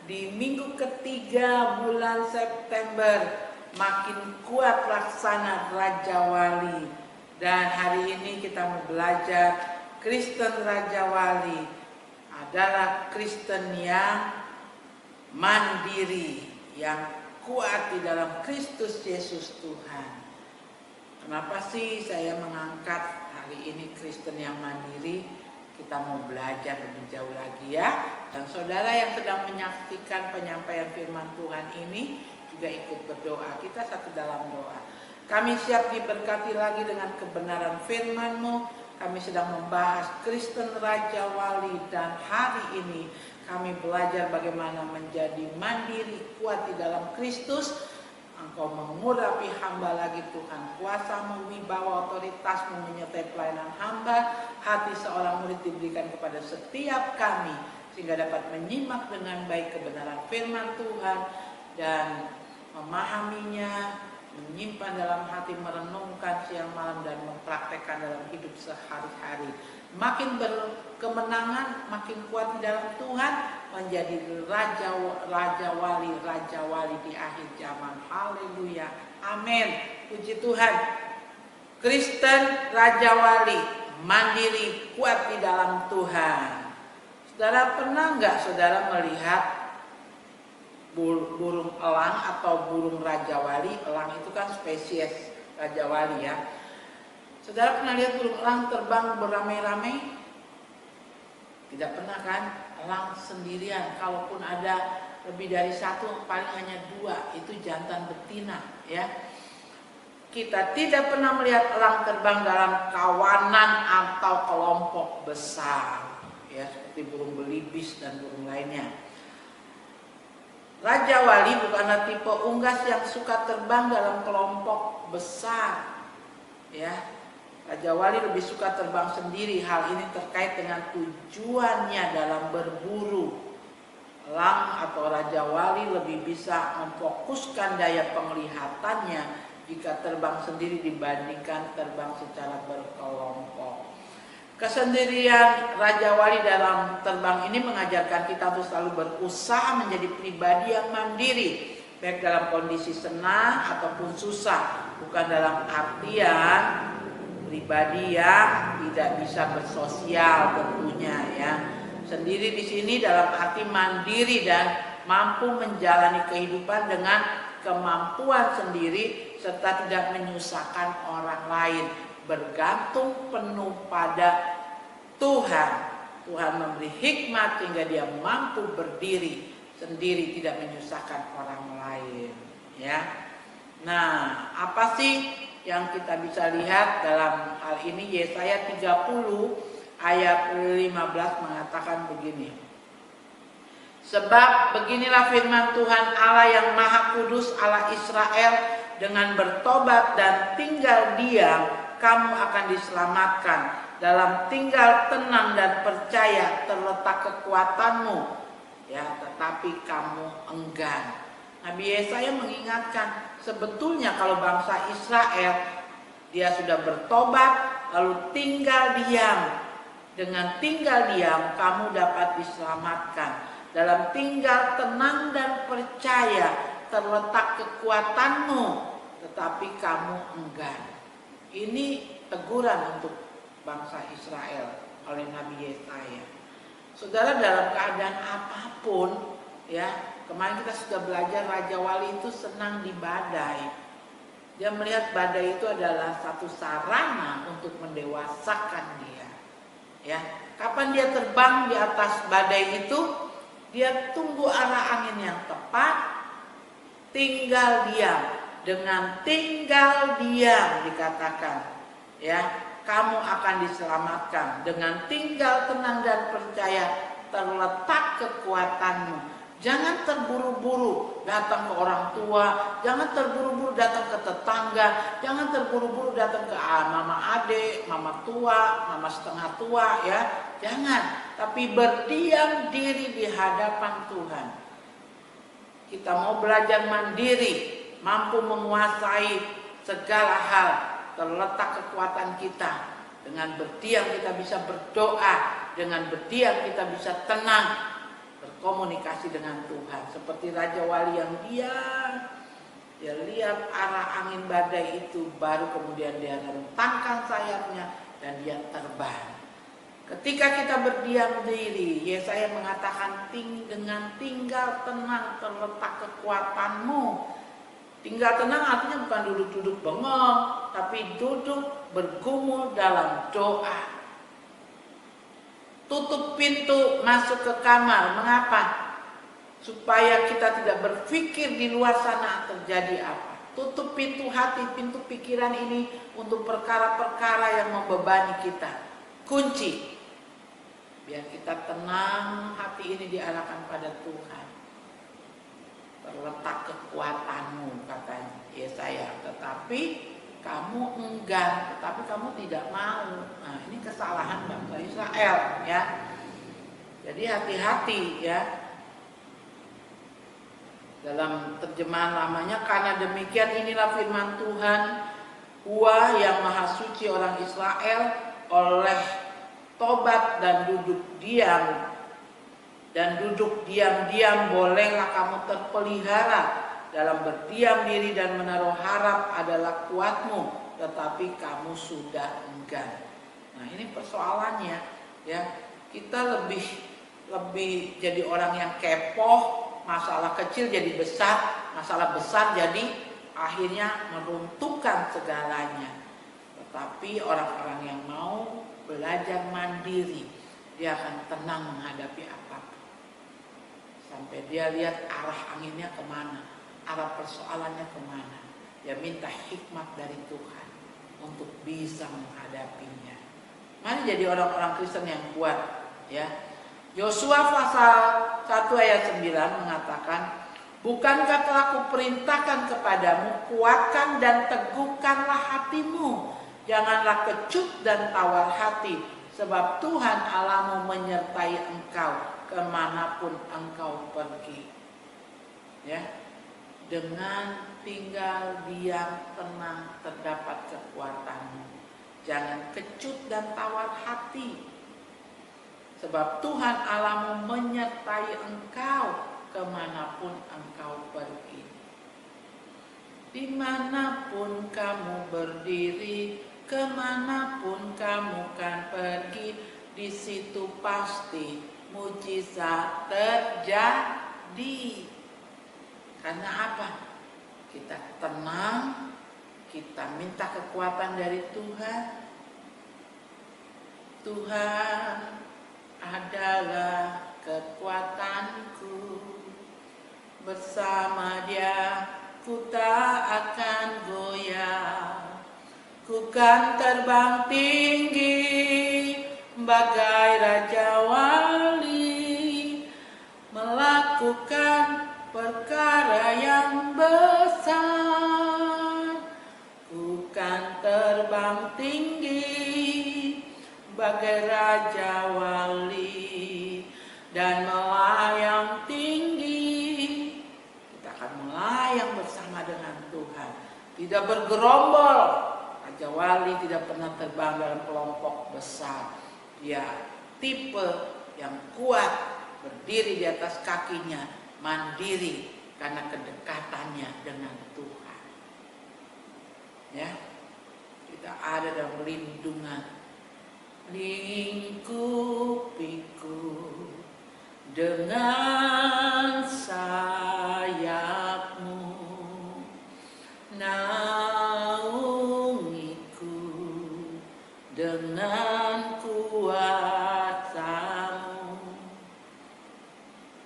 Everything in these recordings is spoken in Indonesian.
di minggu ketiga bulan September, makin kuat laksana Raja Wali. Dan hari ini kita mau belajar Kristen Raja Wali adalah Kristen yang mandiri, yang kuat di dalam Kristus Yesus Tuhan. Kenapa sih saya mengangkat hari ini Kristen yang mandiri? Kita mau belajar lebih jauh lagi ya. Dan saudara yang sedang menyaksikan penyampaian firman Tuhan ini juga ikut berdoa. Kita satu dalam doa. Kami siap diberkati lagi dengan kebenaran firman-Mu. Kami sedang membahas Kristen Raja Wali, dan hari ini kami belajar bagaimana menjadi mandiri, kuat di dalam Kristus. Engkau mengurapi hamba lagi Tuhan. Kuasa-Mu, wibawa, otoritas-Mu menyertai pelayanan hamba. Hati seorang murid diberikan kepada setiap kami, sehingga dapat menyimak dengan baik kebenaran firman Tuhan dan memahaminya, menyimpan dalam hati, merenungkan siang malam, dan mempraktekkan dalam hidup sehari-hari. Makin berkemenangan, makin kuat di dalam Tuhan, menjadi Raja Wali di akhir zaman. Haleluya, amin, puji Tuhan. Kristen Raja Wali, mandiri, kuat di dalam Tuhan. Saudara, pernah nggak saudara melihat burung elang atau burung Raja Wali? Elang itu kan spesies Raja Wali ya. Saudara pernah lihat burung elang terbang beramai-ramai? Tidak pernah kan? Elang sendirian. Kalaupun ada lebih dari satu, paling hanya dua, itu jantan betina ya. Kita tidak pernah melihat elang terbang dalam kawanan atau kelompok besar ya, seperti burung belibis dan burung lainnya. Raja Wali bukanlah tipe unggas yang suka terbang dalam kelompok besar ya. Raja Wali lebih suka terbang sendiri. Hal ini terkait dengan tujuannya dalam berburu. Elang atau Raja Wali lebih bisa memfokuskan daya penglihatannya jika terbang sendiri dibandingkan terbang secara berkelompok. Kesendirian Raja Wali dalam terbang ini mengajarkan kita untuk selalu berusaha menjadi pribadi yang mandiri, baik dalam kondisi senang ataupun susah. Bukan dalam artian pribadi yang tidak bisa bersosial tentunya ya. Sendiri di sini dalam arti mandiri dan mampu menjalani kehidupan dengan kemampuan sendiri serta tidak menyusahkan orang lain, bergantung penuh pada Tuhan. Tuhan memberi hikmat sehingga dia mampu berdiri sendiri, tidak menyusahkan orang lain ya. Nah, apa sih yang kita bisa lihat dalam hal ini? Yesaya 30 ayat 15 mengatakan begini. Sebab beginilah firman Tuhan Allah yang Maha Kudus, Allah Israel, dengan bertobat dan tinggal diam, kamu akan diselamatkan. Dalam tinggal tenang dan percaya terletak kekuatanmu ya, tetapi kamu enggan. Nabi Yesaya mengingatkan, sebetulnya kalau bangsa Israel dia sudah bertobat lalu tinggal diam, dengan tinggal diam kamu dapat diselamatkan. Dalam tinggal tenang dan percaya terletak kekuatanmu, tetapi kamu enggan. Ini teguran untuk bangsa Israel oleh Nabi Yesaya. Saudara, dalam keadaan apapun ya, kemarin kita sudah belajar Raja Wali itu senang di badai. Dia melihat badai itu adalah satu sarana untuk mendewasakan dia. Ya, kapan dia terbang di atas badai itu, dia tunggu arah angin yang tepat, tinggal diam. Dengan tinggal diam dikatakan, ya, kamu akan diselamatkan. Dengan tinggal tenang dan percaya terletak kekuatanmu. Jangan terburu-buru datang ke orang tua, jangan terburu-buru datang ke tetangga, jangan terburu-buru datang ke mama adik, mama tua, mama setengah tua ya. Jangan, tapi berdiam diri di hadapan Tuhan. Kita mau belajar mandiri, mampu menguasai segala hal, terletak kekuatan kita. Dengan berdiam kita bisa berdoa, dengan berdiam kita bisa tenang, komunikasi dengan Tuhan. Seperti Raja Wali yang diam, dia lihat arah angin badai itu, baru kemudian dia rentangkan sayapnya dan dia terbang. Ketika kita berdiam diri, Yesaya mengatakan dengan tinggal tenang terletak kekuatanmu. Tinggal tenang artinya bukan duduk-duduk bengong, tapi duduk bergumul dalam doa. Tutup pintu masuk ke kamar. Mengapa? Supaya kita tidak berpikir di luar sana terjadi apa. Tutup pintu hati, pintu pikiran ini untuk perkara-perkara yang membebani kita. Kunci. Biar kita tenang, hati ini diarahkan pada Tuhan. Terletak kekuatanmu, katanya Yesaya. Tetapi kamu enggan, tetapi kamu tidak mau. Nah, ini kesalahan bangsa Israel, ya. Jadi hati-hati, ya. Dalam terjemahan lamanya, karena demikian inilah firman Tuhan, Huwa yang maha suci orang Israel, oleh tobat dan duduk diam bolehlah kamu terpelihara. Dalam berdiam diri dan menaruh harap adalah kuatmu, tetapi kamu sudah enggan. Nah, ini persoalannya, ya. Kita lebih jadi orang yang kepoh, masalah kecil jadi besar, masalah besar jadi akhirnya meruntuhkan segalanya. Tetapi orang-orang yang mau belajar mandiri, dia akan tenang menghadapi apapun. Sampai dia lihat arah anginnya kemana, arah persoalannya kemana. Dia minta hikmat dari Tuhan untuk bisa menghadapinya. Mari jadi orang-orang Kristen yang kuat, ya. Yosua pasal 1 ayat 9 mengatakan, bukankah telah kuperintahkan kepadamu, kuatkan dan teguhkanlah hatimu. Janganlah kecut dan tawar hati, sebab Tuhan Allahmu menyertai engkau kemanapun engkau pergi. Ya, dengan tinggal diam tenang terdapat kekuatanmu. Jangan kecut dan tawar hati, sebab Tuhan Allahmu menyertai engkau kemanapun engkau pergi. Dimanapun kamu berdiri, kemanapun kamu kan pergi, di situ pasti mujizat terjadi. Karena apa? Kita tenang, kita minta kekuatan dari Tuhan. Tuhan adalah kekuatanku, bersama Dia ku tak akan goyah. Ku kan terbang tinggi bagai Raja Wali, melakukan perkara yang besar. Ku kan terbang tinggi bagai Raja Wali dan melayang tinggi. Kita akan melayang bersama dengan Tuhan, tidak bergerombol. Raja Wali tidak pernah terbang dalam kelompok besar. Dia tipe yang kuat, berdiri di atas kakinya, mandiri karena kedekatannya dengan Tuhan. Ya, kita ada dalam lindungan. Lingkupiku dengan sayapmu, naungiku dengan kuasamu.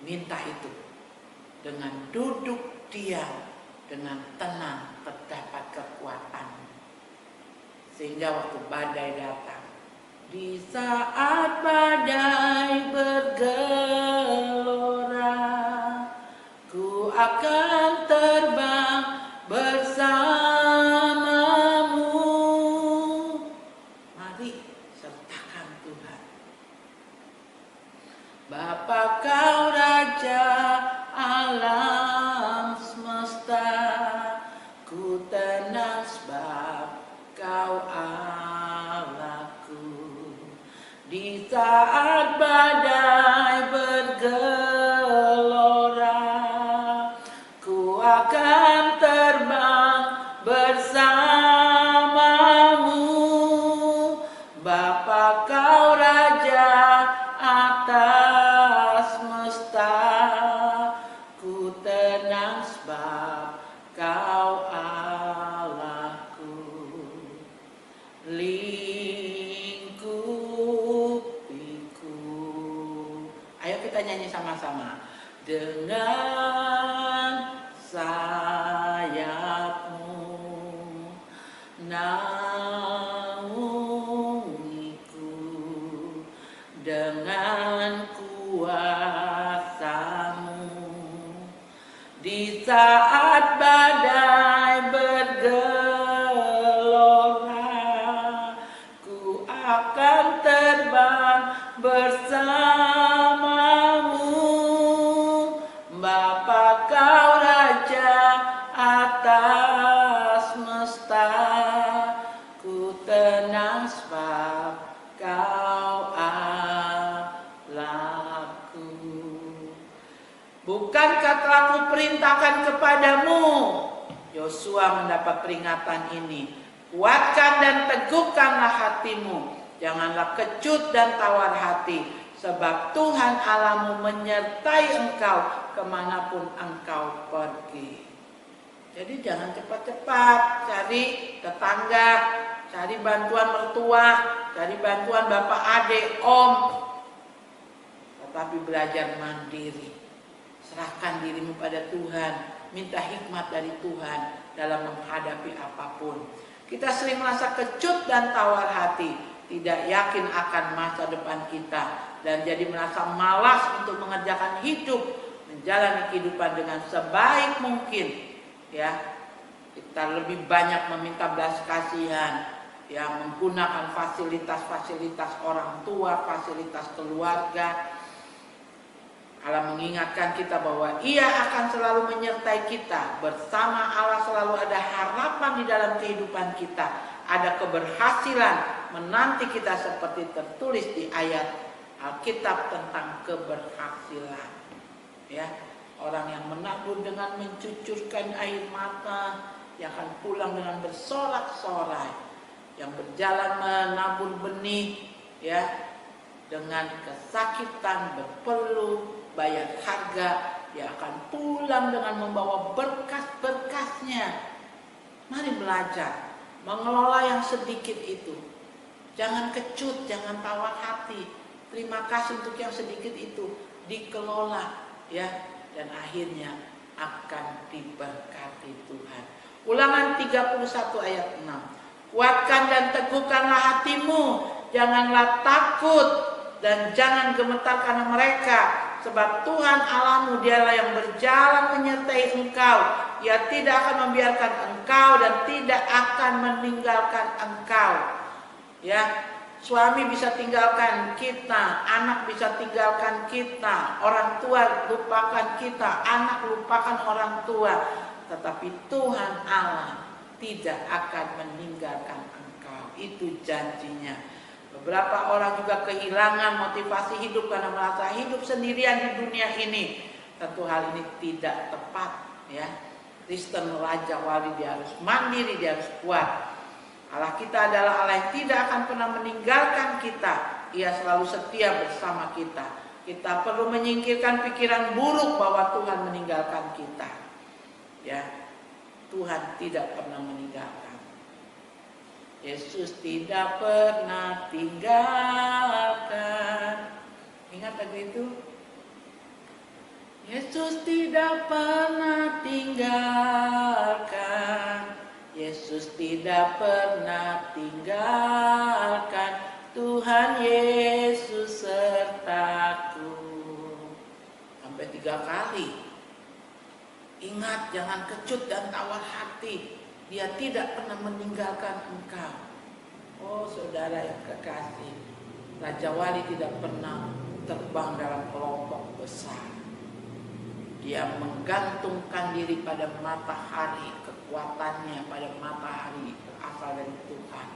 Minta itu. Dengan duduk diam, dengan tenang terdapat kekuatan. Sehingga waktu badai datang, di saat badai bergelora, ku akan terbang bersamamu. Mari sertakan Tuhan. Bapa kau Raja alam semesta, ku tenang sebab kau Allahku. Di saat badai bergelora, akan terbang bersamamu, Bapa kau Raja atas semesta. Ku tenang sebab kau Allahku, lingkupiku. Ayo kita nyanyi sama-sama. Dengan sayapmu naungiku, dengan kuasamu di saat badai bergelora, ku akan terbang bersamamu, Bapa kau Raja atas semesta. Ku tenang sebab kau Allahku. Bukankah telah kuperintahkan kepadamu? Yosua mendapat peringatan ini. Kuatkan dan teguhkanlah hatimu. Janganlah kecut dan tawar hati, sebab Tuhan Allahmu menyertai engkau kemanapun engkau pergi. Jadi jangan cepat-cepat cari tetangga, cari bantuan mertua, cari bantuan bapak, adik, om. Tetapi belajar mandiri. Serahkan dirimu pada Tuhan, minta hikmat dari Tuhan dalam menghadapi apapun. Kita sering merasa kecut dan tawar hati, tidak yakin akan masa depan kita, dan jadi merasa malas untuk mengerjakan hidup, menjalani kehidupan dengan sebaik mungkin. Ya, kita lebih banyak meminta belas kasihan, ya, menggunakan fasilitas-fasilitas orang tua, fasilitas keluarga. Allah mengingatkan kita bahwa Ia akan selalu menyertai kita. Bersama Allah selalu ada harapan di dalam kehidupan kita. Ada keberhasilan menanti kita seperti tertulis di ayat Alkitab tentang keberhasilan. Ya, orang yang menabur dengan mencucurkan air mata, yang akan pulang dengan bersorak-sorai. Yang berjalan menabur benih, ya, dengan kesakitan, berpeluh, bayar harga, dia akan pulang dengan membawa berkas-berkasnya. Mari belajar mengelola yang sedikit itu. Jangan kecut, jangan tawar hati. Terima kasih untuk yang sedikit itu, dikelola, ya, dan akhirnya akan diberkati Tuhan. Ulangan 31 ayat 6. Kuatkan dan teguhkanlah hatimu, janganlah takut dan jangan gemetar karena mereka, sebab Tuhan Allahmu dialah yang berjalan menyertai engkau. Ia tidak akan membiarkan engkau dan tidak akan meninggalkan engkau. Ya, suami bisa tinggalkan kita, anak bisa tinggalkan kita, orang tua lupakan kita, anak lupakan orang tua, tetapi Tuhan Allah tidak akan meninggalkan engkau. Itu janjinya. Beberapa orang juga kehilangan motivasi hidup karena merasa hidup sendirian di dunia ini. Tentu hal ini tidak tepat, ya. Kristen Raja Wali, dia harus mandiri, dia harus kuat. Allah kita adalah Allah yang tidak akan pernah meninggalkan kita. Ia selalu setia bersama kita. Kita perlu menyingkirkan pikiran buruk bahwa Tuhan meninggalkan kita. Ya, Tuhan tidak pernah meninggalkan. Yesus tidak pernah tinggalkan. Ingat lagu itu? Yesus tidak pernah tinggalkan. Yesus tidak pernah tinggalkan. Tuhan Yesus sertaku. Sampai 3 kali. Ingat, jangan kecut dan tawar hati. Dia tidak pernah meninggalkan engkau. Oh saudara yang kekasih, Raja Wali tidak pernah terbang dalam kelompok besar. Dia menggantungkan diri pada matahari, kekuatannya pada matahari berasal dari Tuhan.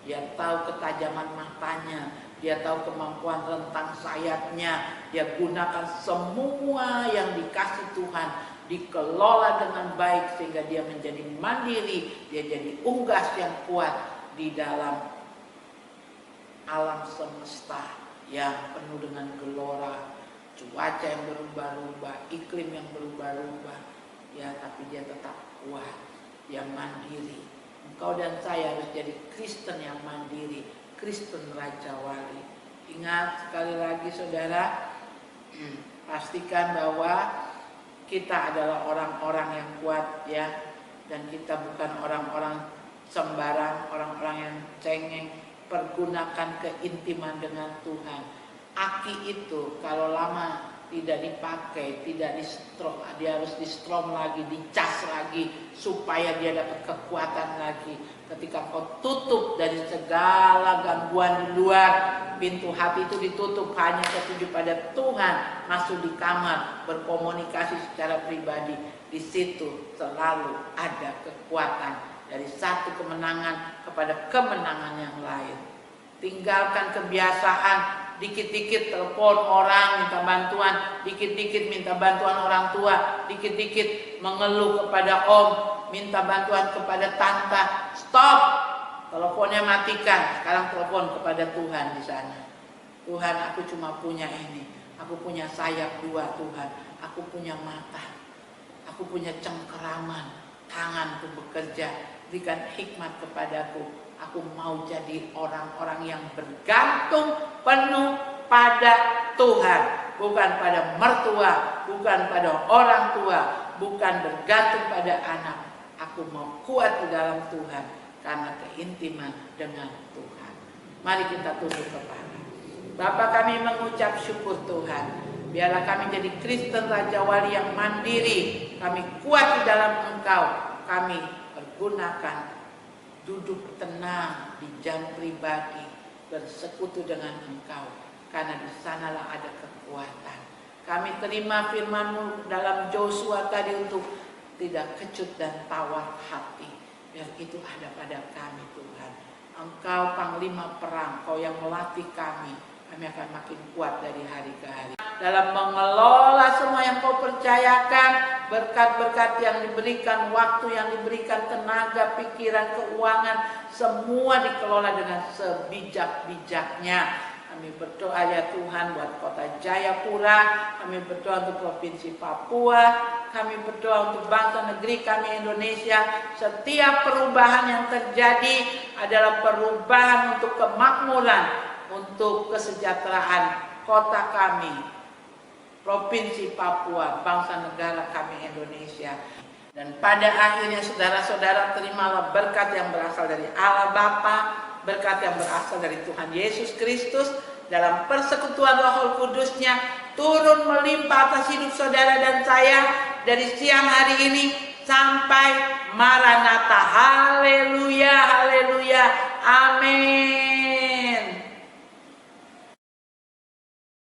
Dia tahu ketajaman matanya, dia tahu kemampuan rentang sayapnya. Dia gunakan semua yang dikasih Tuhan dikelola dengan baik sehingga dia menjadi mandiri, dia jadi unggas yang kuat di dalam alam semesta yang penuh dengan gelora, cuaca yang berubah-ubah, iklim yang berubah-ubah, ya, tapi dia tetap kuat, dia mandiri. Engkau dan saya harus jadi Kristen yang mandiri, Kristen Raja Wali. Ingat sekali lagi saudara, pastikan bahwa kita adalah orang-orang yang kuat, ya, dan kita bukan orang-orang sembarang, orang-orang yang cengeng. Pergunakan keintiman dengan Tuhan. Aki itu kalau lama tidak dipakai, tidak di-strom, dia harus di-strom lagi, dicas lagi supaya dia dapat kekuatan lagi. Ketika kau tutup dari segala gangguan di luar, pintu hati itu ditutup, hanya tertuju pada Tuhan, masuk di kamar, berkomunikasi secara pribadi. Di situ selalu ada kekuatan. Dari satu kemenangan kepada kemenangan yang lain. Tinggalkan kebiasaan dikit-dikit telepon orang minta bantuan, dikit-dikit minta bantuan orang tua, dikit-dikit mengeluh kepada om, minta bantuan kepada tante. Stop, teleponnya matikan. Sekarang telepon kepada Tuhan di sana. Tuhan, aku cuma punya ini, aku punya sayap dua Tuhan, aku punya mata, aku punya cengkeraman, tanganku bekerja. Berikan hikmat kepadaku. Aku mau jadi orang-orang yang bergantung penuh pada Tuhan, bukan pada mertua, bukan pada orang tua, bukan bergantung pada anak. Aku mau kuat di dalam Tuhan karena keintiman dengan Tuhan. Mari kita tunduk kepala. Bapa, kami mengucap syukur Tuhan. Biarlah kami jadi Kristen Raja Wali yang mandiri. Kami kuat di dalam Engkau. Kami gunakan duduk tenang di jam pribadi, bersekutu dengan Engkau, karena di sanalah ada kekuatan. Kami terima firman-Mu dalam Yosua tadi untuk tidak kecut dan tawar hati. Biar itu ada pada kami Tuhan. Engkau panglima perang, Kau yang melatih kami. Kami akan makin kuat dari hari ke hari. Dalam mengelola semua yang Kau percayakan, berkat-berkat yang diberikan, waktu yang diberikan, tenaga, pikiran, keuangan, semua dikelola dengan sebijak-bijaknya. Kami berdoa ya Tuhan buat kota Jayapura, kami berdoa untuk provinsi Papua, kami berdoa untuk bangsa negeri kami Indonesia. Setiap perubahan yang terjadi adalah perubahan untuk kemakmuran, untuk kesejahteraan kota kami, provinsi Papua, bangsa negara kami Indonesia. Dan pada akhirnya saudara-saudara, terimalah berkat yang berasal dari Allah Bapa, berkat yang berasal dari Tuhan Yesus Kristus, dalam persekutuan Roh Kudus-Nya turun melimpah atas hidup saudara dan saya dari siang hari ini sampai Maranatha. Haleluya, haleluya, amin.